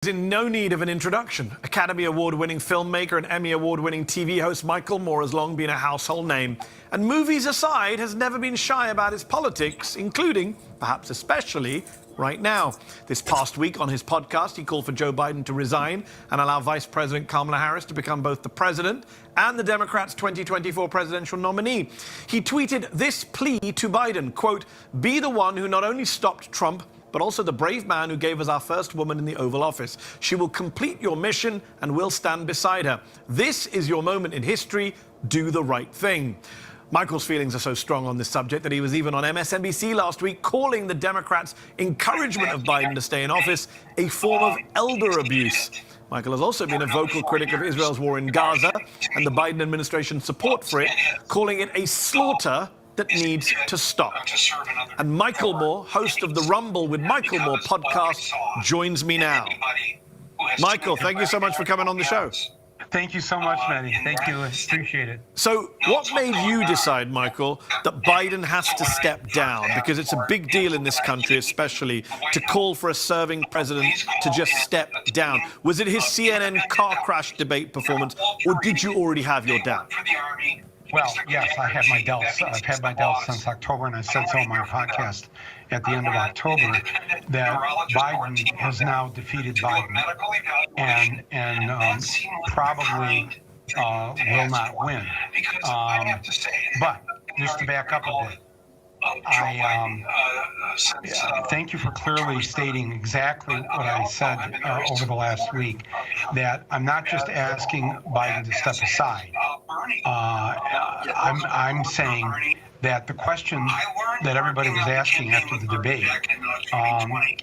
Is in no need of an introduction. Academy Award-winning filmmaker and Emmy Award-winning TV host Michael Moore has long been a household name. And movies aside, has never been shy about his politics, including, perhaps especially, right now. This past week on his podcast, he called for Joe Biden to resign and allow Vice President Kamala Harris to become both the president and the Democrats' 2024 presidential nominee. He tweeted this plea to Biden, quote, "Be the one who not only stopped Trump, but also the brave man who gave us our first woman in the Oval Office. She will complete your mission and we'll stand beside her. This is your moment in history. Do the right thing." Michael's feelings are so strong on this subject that he was even on MSNBC last week calling the Democrats' encouragement of Biden to stay in office a form of elder abuse. Michael has also been a vocal critic of Israel's war in Gaza and the Biden administration's support for it, calling it a slaughter that needs to stop. And Michael Moore, host of the Rumble with Michael Moore podcast, joins me now. Michael, thank you so much for coming on the show. Thank you so much, Mehidi. Thank you. Appreciate it. So what made you decide, Michael, that Biden has to step down? Because it's a big deal in this country, especially, to call for a serving president to just step down. Was it his CNN car crash debate performance, or did you already have your doubts? Well, yes, I had my doubts. I've had my doubts since October, and I said so on my podcast at the end of October that Biden has now defeated Biden and probably will not win. But just to back up a bit, thank you for clearly stating exactly what I said over the last week, that I'm not just asking Biden to step aside. I'm saying that the question that everybody was asking after the debate,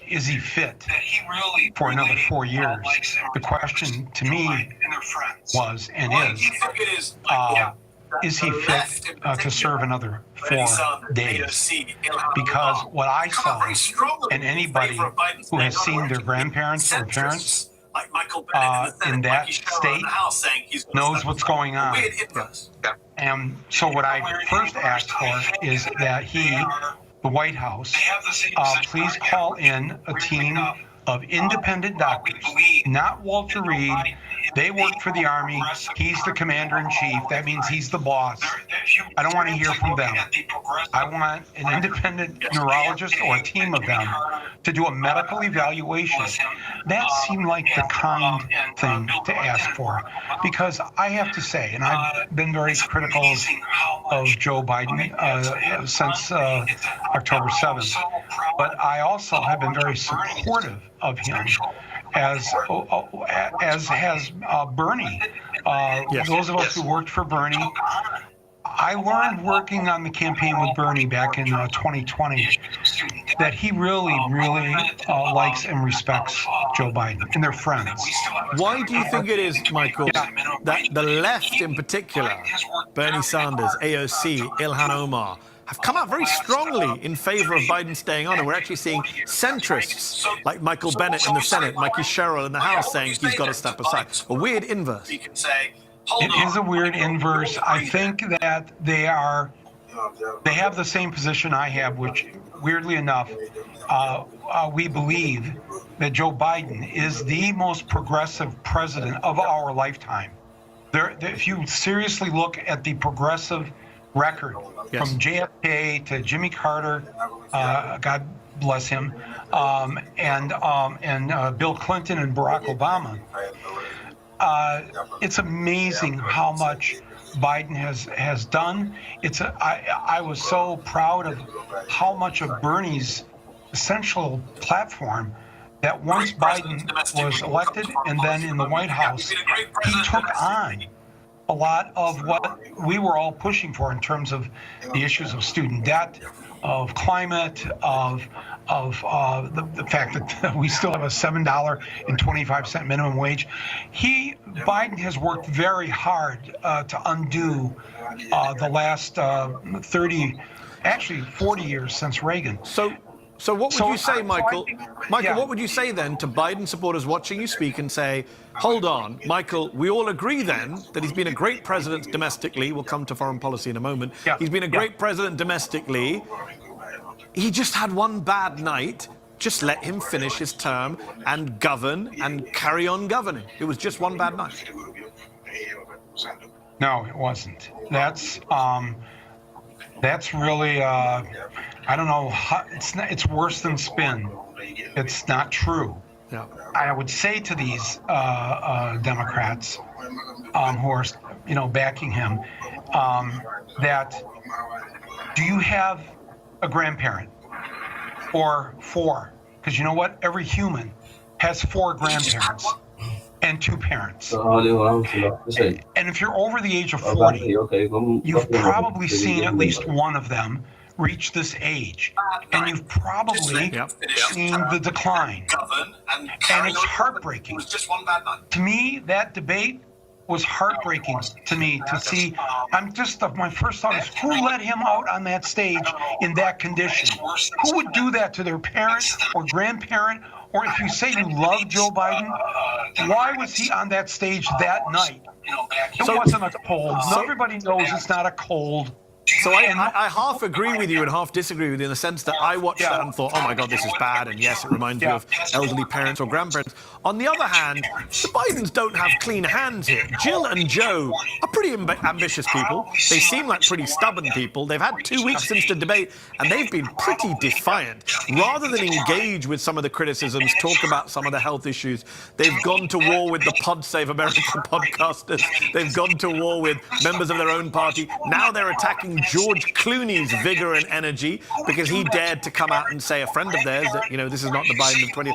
is he fit for another 4 years? The question to me was and is he fit to serve another 4 days? Because what I saw, and anybody who has seen their grandparents or parents in that state knows what's going on. And so what I first asked for is that the White House, please call in a team of independent doctors, not Walter Reed. They work for the Army. He's the commander-in-chief. That means he's the boss. I don't want to hear from them. I want an independent neurologist or a team of them to do a medical evaluation. That seemed like the kind thing to ask for. Because I have to say, and I've been very critical of Joe Biden since October 7th, but I also have been very supportive of him, as has Bernie. Yes. Those of us who worked for Bernie, I learned working on the campaign with Bernie back in 2020 that he really likes and respects Joe Biden, and they're friends. Why do you think it is, Michael, that the left in particular, Bernie Sanders, AOC, Ilhan Omar, have come out very strongly in favor of Biden staying on, and we're actually seeing centrists like Michael Bennet in the Senate, Mikey Sherrill in the House saying he's got to step aside. A weird inverse. It is a weird inverse. I think that they have the same position I have, which, weirdly enough, we believe that Joe Biden is the most progressive president of our lifetime. If you seriously look at the progressive record, yes, from JFK to Jimmy Carter, God bless him, and Bill Clinton and Barack Obama, it's amazing how much Biden has done. I was so proud of how much of Bernie's essential platform that once Biden was elected and then in the White House, he took on a lot of what we were all pushing for in terms of the issues of student debt, of climate, of the fact that we still have a $7.25 minimum wage. Biden has worked very hard to undo the last 40 years since Reagan. So what would you say, Michael? Yeah. What would you say then to Biden supporters watching you speak and say, hold on, Michael, we all agree then that he's been a great president domestically. We'll come to foreign policy in a moment. Yeah. He's been a great president domestically. He just had one bad night. just let him finish his term and govern and carry on governing. It was just one bad night. No, it wasn't. That's really, I don't know, it's worse than spin. It's not true. Yeah. I would say to these Democrats who are, backing him, that do you have a grandparent or four? Because you know what? Every human has four grandparents and two parents. And if you're over the age of 40, you've probably seen at least one of them reach this age, and you've probably seen the decline. And it's heartbreaking. To me, that debate was heartbreaking to me to see. My first thought is, who let him out on that stage in that condition? Who would do that to their parent or grandparent? Or if you say you love Joe Biden, why was he on that stage that night? It wasn't a cold. Everybody knows it's not a cold. So I half agree with you and half disagree with you in the sense that I watched that and thought, oh my God, this is bad. And yes, it reminds me of elderly parents or grandparents. On the other hand, the Bidens don't have clean hands here. Jill and Joe are pretty ambitious people. They seem like pretty stubborn people. They've had 2 weeks since the debate, and they've been pretty defiant. Rather than engage with some of the criticisms, talk about some of the health issues, they've gone to war with the Pod Save America podcasters. They've gone to war with members of their own party. Now they're attacking George Clooney's vigor and energy because he dared to come out and say, a friend of theirs, that, this is not the Biden of 20.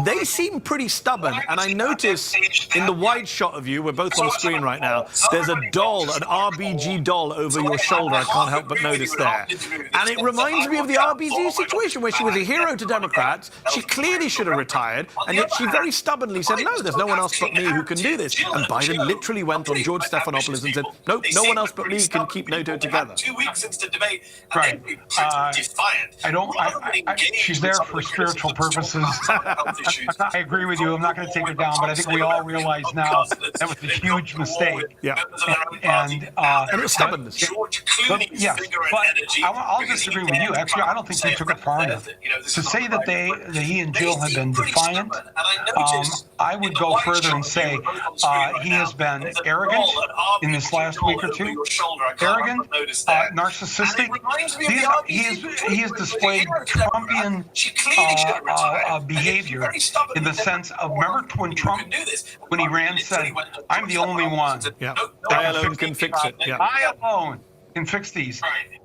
They seem pretty stubborn. And I notice in the wide shot of you, we're both on screen right now, there's a doll, an RBG doll over your shoulder. I can't help but notice there. And it reminds me of the RBG situation where she was a hero to Democrats. She clearly should have retired. And yet she very stubbornly said, no, there's no one else but me who can do this. And Biden literally went on George Stephanopoulos and said, nope, no one else but me can keep NATO together. 2 weeks since the debate, right? Defiant. She's there for spiritual purposes. I agree with you. I'm not going to take her down, but I think we all realize now that was a huge mistake. Yeah, and it was stubbornness. Yes, but I'll disagree with you. Actually, I don't think they took it far enough to say that he and Jill have been defiant. I would go further and say he has been arrogant in this last week or two. Arrogant. Narcissistic. He has displayed Trumpian behavior in the sense of, remember when Trump, when he ran, said, I'm the only one. Yeah. I alone can fix it. Yeah. I alone can fix these.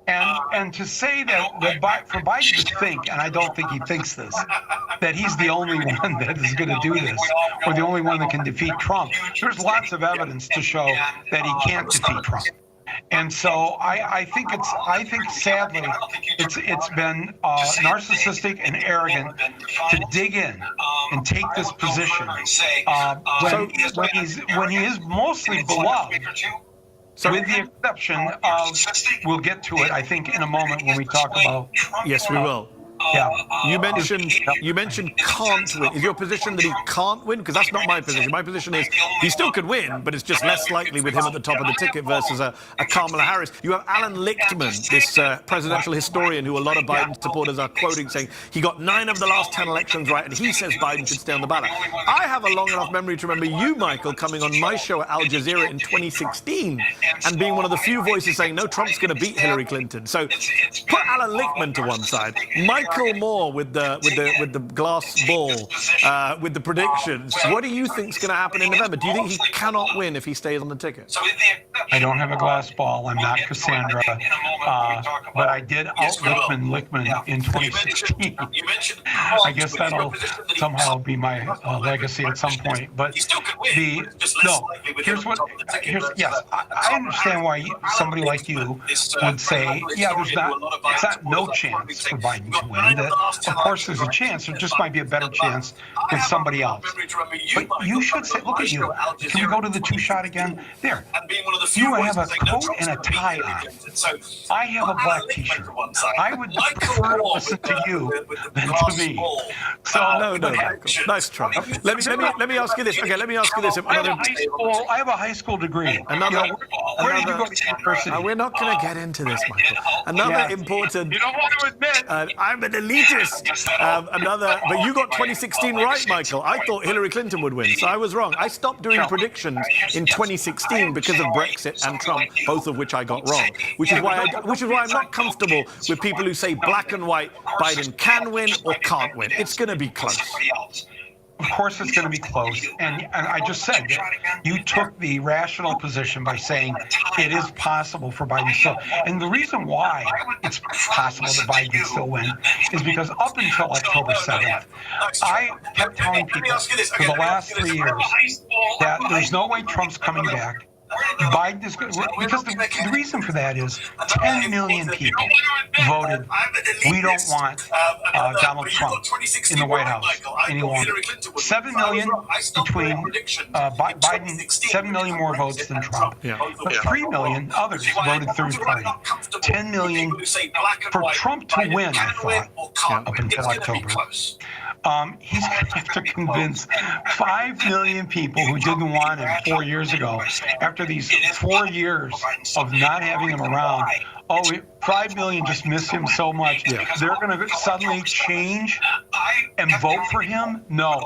And to say that for Biden to think, and I don't think he thinks this, that he's the only one that is going to do this, or the only one that can defeat Trump, there's lots of evidence to show that he can't defeat Trump. And so I think sadly it's been narcissistic and arrogant to dig in and take this position when he is mostly beloved. So, with the exception of, we'll get to it, I think, in a moment when we talk about. Yes, we will. Yeah. You mentioned can't win. Is your position that he can't win? Because that's not my position. My position is he still could win, but it's just less likely with him at the top of the ticket versus a Kamala Harris. You have Alan Lichtman, this presidential historian who a lot of Biden supporters are quoting, saying he got 9 of the last 10 elections right, and he says Biden should stay on the ballot. I have a long enough memory to remember you, Michael, coming on my show at Al Jazeera in 2016 and being one of the few voices saying, no, Trump's going to beat Hillary Clinton. So put Alan Lichtman to one side. Michael Moore with the glass ball, with the predictions. What do you think is going to happen in November? Do you think he cannot win if he stays on the ticket? I don't have a glass ball. I'm not Cassandra, but I did out Lichtman in 2016. I guess that'll somehow be my legacy at some point. But yes, I understand why somebody like you would say, yeah, it's not no chance for Biden to win. That, of course, there's a chance. There just might be a better chance with somebody else. But you should say, look at you. Can we go to the 2-shot again? There. You have a coat and a tie on. I have a black T-shirt. I would prefer to listen to you than to me. So No, Michael. Nice try. Let me ask you this. Okay, let me ask you this. I have a high school degree. Where did you go to university? We're not going to get into this, Michael. Another important. You don't want to admit. I'm an elitist. But you got 2016 right, Michael. I thought Hillary Clinton would win, so I was wrong. I stopped doing predictions in 2016 because of Brexit and Trump, both of which I got wrong. Which is why I'm not comfortable with people who say black and white, Biden can win or can't win. It's going to be close. Of course it's going to be close. And I just said that you took the rational position by saying it is possible for Biden to still. And the reason why it's possible that Biden can still win is because up until October 7th, I kept telling people for the last 3 years that there's no way Trump's coming back. Biden is good because the reason for that is 10 million people voted. We don't want Donald Trump in the White House any longer. 7 million between Biden, 7 million more votes than Trump. But 3 million others voted third party. 10 million for Trump to win, I thought, up until October. He's going to have to convince 5 million people who didn't want him 4 years ago, after these 4 years of not having him around. 5 million just miss him so much. They're going to suddenly change and vote for him? No.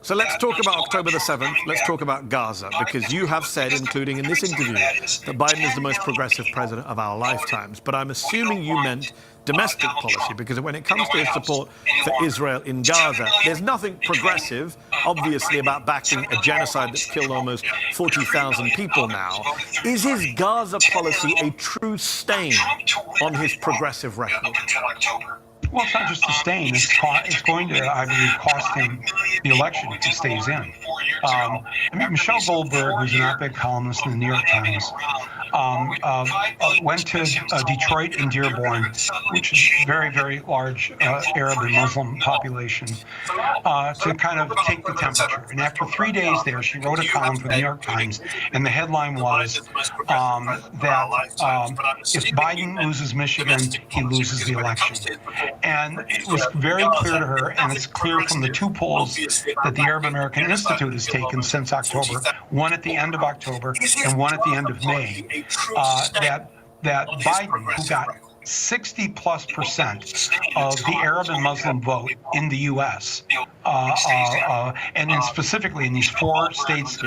So let's talk about October the 7th. Let's talk about Gaza, because you have said, including in this interview, that Biden is the most progressive president of our lifetimes. But I'm assuming you meant domestic policy, because when it comes to his support for Israel in Gaza, there's nothing progressive, obviously, about backing a genocide that's killed almost 40,000 people now. Is his Gaza policy a true stain on his progressive record? Well, it's not just a stain. It's going to, I believe, cost him the election if he stays in. Michelle Goldberg, who's an op-ed columnist in the New York Times, went to Detroit and Dearborn, which is a very, very large Arab and Muslim population, to kind of take the temperature. And after 3 days there, she wrote a column for the New York Times, and the headline was that if Biden loses Michigan, he loses the election. And it was very clear to her, and it's clear from the 2 polls that the Arab American Institute has taken since October, one at the end of October and one at the end of May, that Biden, who got 60+% of the Arab and Muslim vote in the U.S., and then specifically in these 4 states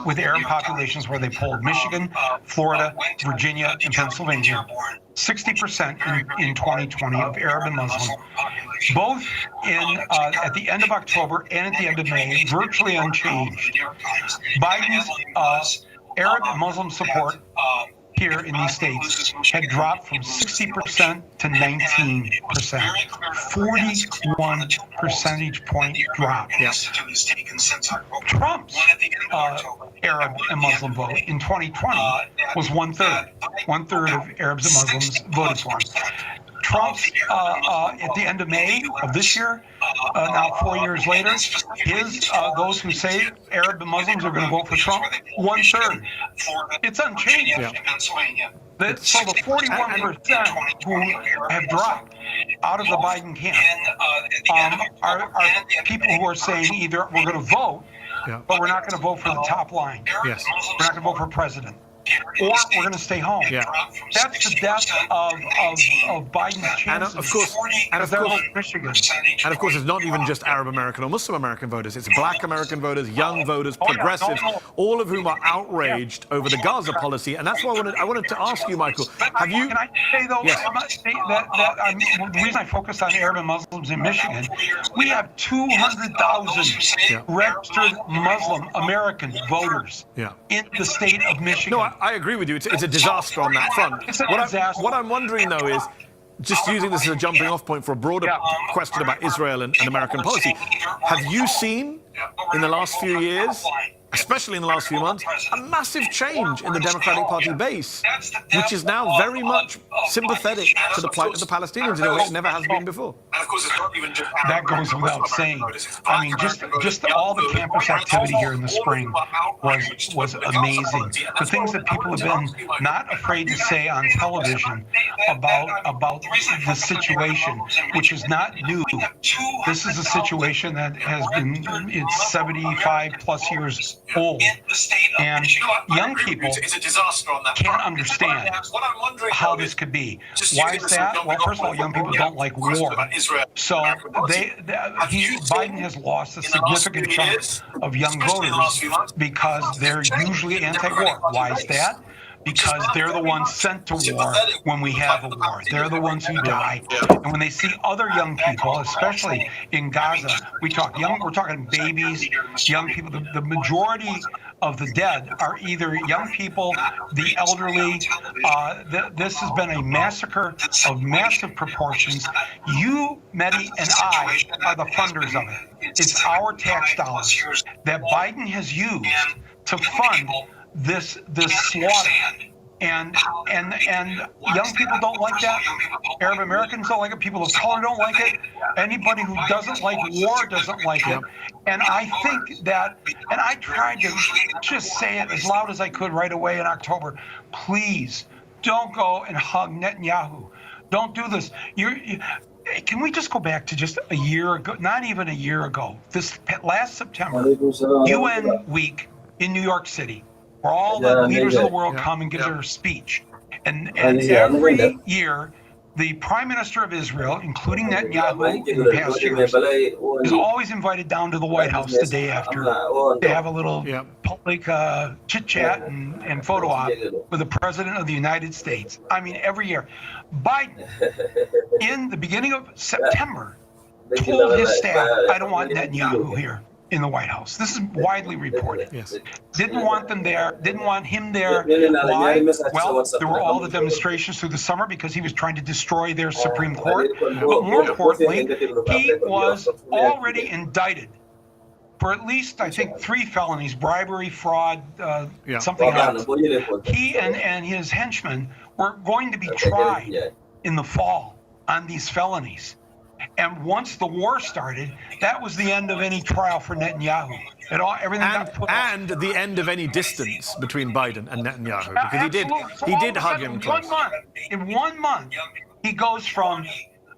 with Arab populations where they polled: Michigan, Florida, Virginia, and Pennsylvania. 60% in 2020 of Arab and Muslim, both at the end of October and at the end of May, virtually unchanged. Biden's Arab and Muslim support here in these states had dropped from 60% to 19%, 41 percentage point drop. Trump's Arab and Muslim vote in 2020 was 1/3. 1/3 of Arabs and Muslims voted for him. Trump's at the end of May of this year, now 4 years later, his those who say Arab and Muslims are going to vote for Trump, 1/3. It's unchanged. So the 41% who have dropped out of the Biden camp are people who are saying either we're going to vote, but we're not going to vote for the top line. We're not going to vote for president. Or we're going to stay home. That's the death of Biden's chances. And of course, it's not even just Arab American or Muslim American voters. It's Black American voters, young voters, progressives, all of whom are outraged over the Gaza policy. And that's why I wanted to ask you, Michael. Have you? Can I say though? The reason I focused on Arab and Muslims in Michigan, we have 200,000 registered Muslim American voters in the state of Michigan. No, I agree with you. It's a disaster on that front. What I'm wondering, though, is just using this as a jumping off point for a broader question about Israel and American policy. Have you seen in the last few years especially in the last few months, a massive change in the Democratic Party base, which is now very much sympathetic to the plight of the Palestinians in a way it never has been before. And of course, it's not even just That goes without saying. I mean, just all the campus activity here in the spring was amazing. The things that people have been not afraid to say on television about the situation, which is not new. This is a situation that has been, it's 75 plus years old, and young people can't understand how this could be. Why is that? Well, first of all, young people don't like war, so Biden has lost a significant chunk of young voters because they're usually anti-war. Why is that? Because they're the ones sent to war when we have a war. They're the ones who die. And when they see other young people, especially in Gaza, we're talking babies, young people. The majority of the dead are either young people, the elderly. This has been a massacre of massive proportions. You, Mehdi, and I are the funders of it. It's our tax dollars that Biden has used to fund this slaughter, and young people don't like that. Arab Americans don't like it. People of color don't like it. Anybody who doesn't like war doesn't like it. And I think that, and I tried to just say it as loud as I could right away in October. Please don't go and hug Netanyahu. Don't do this. Can we just go back to just a year ago? Not even a year ago. This last September, UN week in New York City, where all the leaders of the world come and give their speech. And every year, the Prime Minister of Israel, including Netanyahu in the past years, is always invited down to the White House the day after to have a little public chit-chat and photo op with the President of the United States. I mean, every year. Biden, in the beginning of September, told his staff, I don't want Netanyahu here in the White House. This is widely reported. Yes. Didn't want them there, didn't want him there. Why? Well, there were all the demonstrations through the summer because he was trying to destroy their Supreme Court. But more importantly, he was already indicted for at least, I think, 3 felonies: bribery, fraud, something else. He and his henchmen were going to be tried in the fall on these felonies. And once the war started, that was the end of any trial for Netanyahu. Everything got put and the end of any distance between Biden and Netanyahu, because he did hug him close. In 1 month, he goes from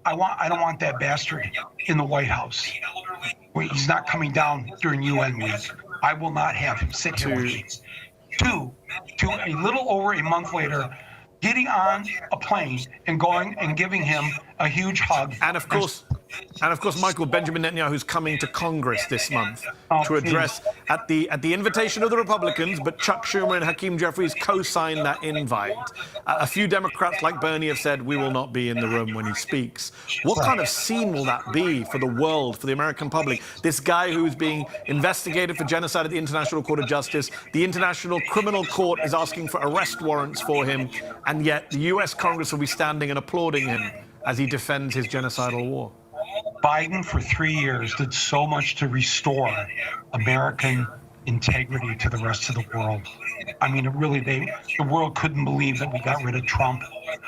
I don't want that bastard in the White House. He's not coming down during UN week. I will not have him sit here with me. To a little over a month later, getting on a plane and going and giving him a huge hug. And of course, Michael, Benjamin Netanyahu is coming to Congress this month to address at the invitation of the Republicans, but Chuck Schumer and Hakeem Jeffries co-signed that invite. A few Democrats like Bernie have said we will not be in the room when he speaks. What kind of scene will that be for the world, for the American public? This guy who is being investigated for genocide at the International Court of Justice, the International Criminal Court is asking for arrest warrants for him, and yet the US Congress will be standing and applauding him as he defends his genocidal war. Biden, for 3 years, did so much to restore American integrity to the rest of the world. I mean, the world couldn't believe that we got rid of Trump,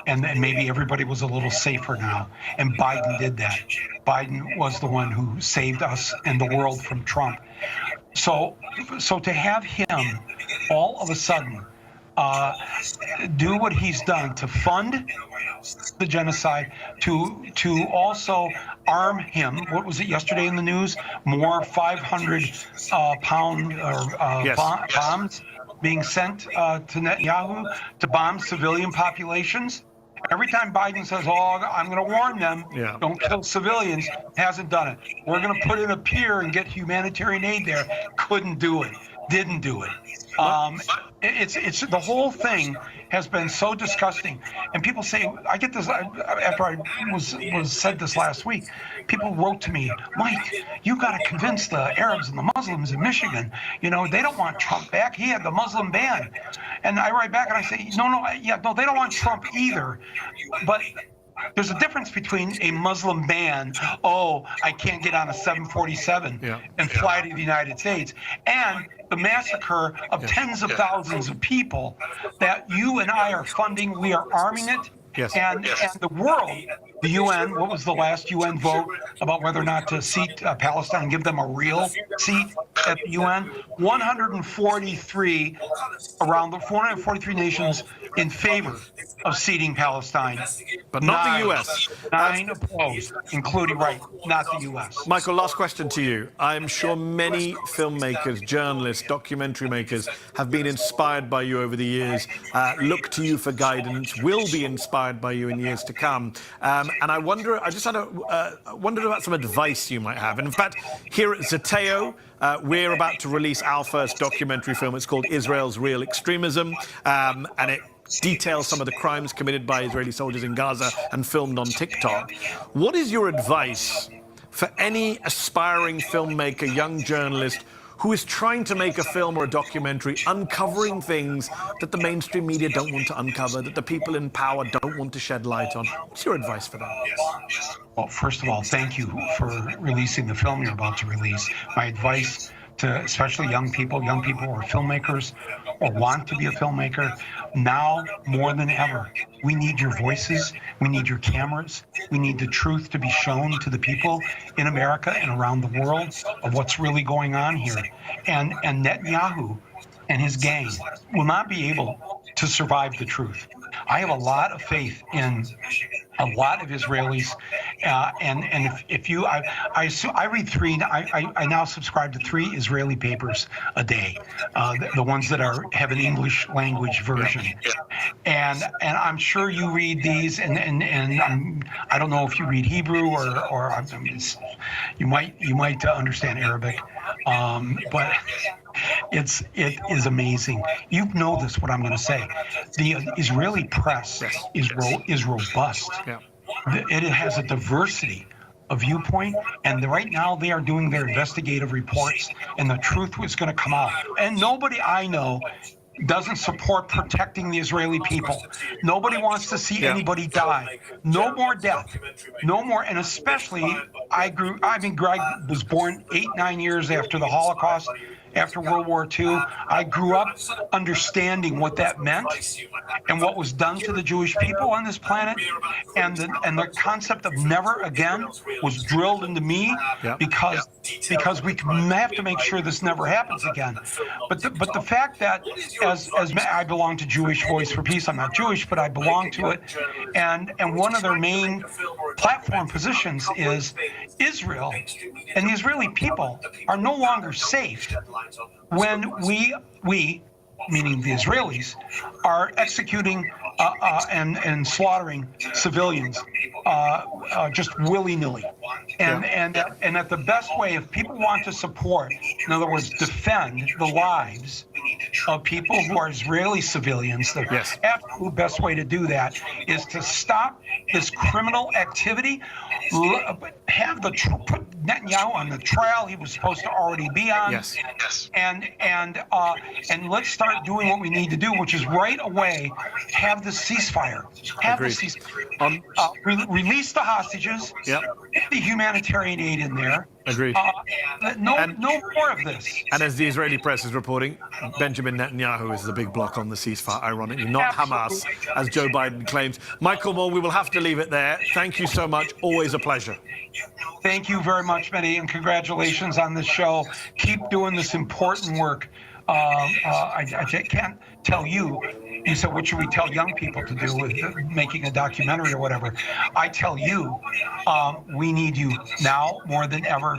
and maybe everybody was a little safer now. And Biden did that. Biden was the one who saved us and the world from Trump. So to have him all of a sudden do what he's done to fund the genocide, to also arm him. What was it yesterday in the news? More 500-pound bombs being sent to Netanyahu to bomb civilian populations. Every time Biden says, I'm going to warn them, don't kill civilians, hasn't done it. We're going to put in a pier and get humanitarian aid there. Couldn't do it. Didn't do it. It's the whole thing has been so disgusting. And people say, I get this after I was said this last week. People wrote to me, Mike, you got to convince the Arabs and the Muslims in Michigan. They don't want Trump back. He had the Muslim ban. And I write back and I say, no, they don't want Trump either. But There's a difference between a Muslim ban, oh, I can't get on a 747 and fly to the United States, and the massacre of tens of thousands of people that you and I are funding. We are arming it. Yes. And the world, the UN, what was the last UN vote about whether or not to seat Palestine, give them a real seat at the UN? 143 around the 443 nations in favor of seating Palestine. But not the US. 9 opposed, including, not the US. Michael, last question to you. I'm sure many filmmakers, journalists, documentary makers have been inspired by you over the years, look to you for guidance, will be inspired by you in years to come. And I wondered about some advice you might have. And in fact, here at Zeteo, we're about to release our first documentary film. It's called Israel's Real Extremism, and it details some of the crimes committed by Israeli soldiers in Gaza and filmed on TikTok. What is your advice for any aspiring filmmaker, young journalist, who is trying to make a film or a documentary uncovering things that the mainstream media don't want to uncover, that the people in power don't want to shed light on? What's your advice for them? Well, first of all, thank you for releasing the film you're about to release. My advice to especially young people who are filmmakers or want to be a filmmaker, now more than ever, we need your voices, we need your cameras, we need the truth to be shown to the people in America and around the world of what's really going on here. And Netanyahu and his gang will not be able to survive the truth. I have a lot of faith in a lot of Israelis, and if you, I read I now subscribe to 3 Israeli papers a day, the ones that have an English language version, and I'm sure you read these, and I don't know if you read Hebrew or you might understand Arabic, but it is amazing. You know this, what I'm going to say. The Israeli press is robust. Yeah. It has a diversity of viewpoint, and right now they are doing their investigative reports, and the truth is going to come out. And nobody I know doesn't support protecting the Israeli people. Nobody wants to see anybody die. No more death. No more. And especially, Greg was born 8-9 years after the Holocaust, after World War II. I grew up understanding what that meant and what was done to the Jewish people on this planet, and the concept of never again was drilled into me because we have to make sure this never happens again. But the fact that as I belong to Jewish Voice for Peace, I'm not Jewish, but I belong to it, and one of their main platform positions is Israel and the Israeli people are no longer safe when we, meaning the Israelis, are executing and slaughtering civilians just willy-nilly. And that the best way, if people want to support, in other words, defend the lives of people who are Israeli civilians, the absolute best way to do that is to stop this criminal activity, put Netanyahu on the trial he was supposed to already be on, and let's start doing what we need to do, which is right away have the ceasefire. Release the hostages. Get the humanitarian aid in there. Agreed. No more of this. And as the Israeli press is reporting, Benjamin Netanyahu is the big block on the ceasefire, ironically, not Hamas, as Joe Biden claims. Michael Moore, we will have to leave it there. Thank you so much. Always a pleasure. Thank you very much, Mehidi, and congratulations on this show. Keep doing this important work. I can't tell you. You said, what should we tell young people to do with making a documentary or whatever? I tell you, we need you now more than ever.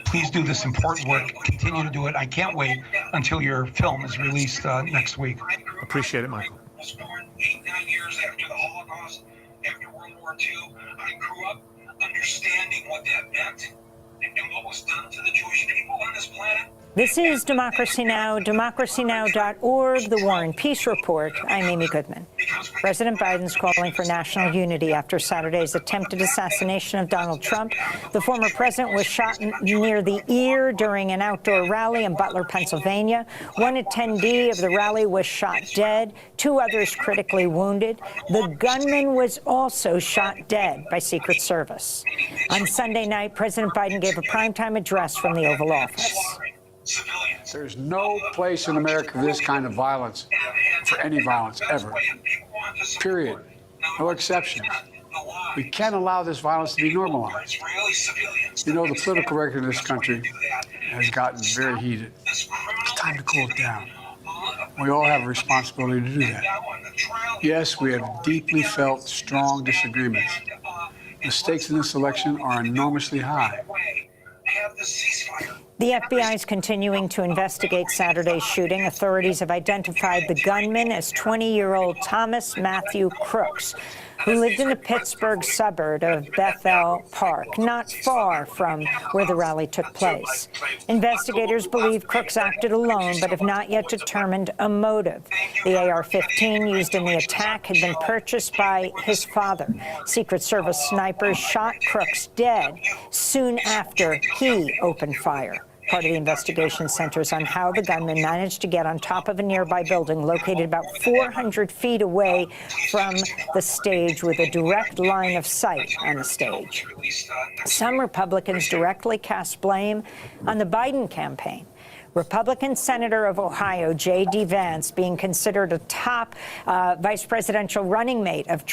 Please do this important work. Continue to do it. I can't wait until your film is released next week. Appreciate it, Michael. I was born 8-9 years after the Holocaust, after World War II. I grew up understanding what that meant and what was done to the Jewish people on this planet. This is Democracy Now!, democracynow.org, The War and Peace Report. I'm Amy Goodman. President Biden's calling for national unity after Saturday's attempted assassination of Donald Trump. The former president was shot near the ear during an outdoor rally in Butler, Pennsylvania. One attendee of the rally was shot dead, 2 others critically wounded. The gunman was also shot dead by Secret Service. On Sunday night, President Biden gave a primetime address from the Oval Office. There's no place in America for this kind of violence, for any violence, ever. Period. No exceptions. We can't allow this violence to be normalized. You know, the political record in this country has gotten very heated. It's time to cool it down. We all have a responsibility to do that. Yes, we have deeply felt strong disagreements. The stakes in this election are enormously high. The FBI is continuing to investigate Saturday's shooting. Authorities have identified the gunman as 20-year-old Thomas Matthew Crooks, who lived in the Pittsburgh suburb of Bethel Park, not far from where the rally took place. Investigators believe Crooks acted alone, but have not yet determined a motive. The AR-15 used in the attack had been purchased by his father. Secret Service snipers shot Crooks dead soon after he opened fire. Part of the investigation centers on how the gunman managed to get on top of a nearby building located about 400 feet away from the stage with a direct line of sight on the stage. Some Republicans directly cast blame on the Biden campaign. Republican Senator of Ohio, J.D. Vance, being considered a top vice presidential running mate of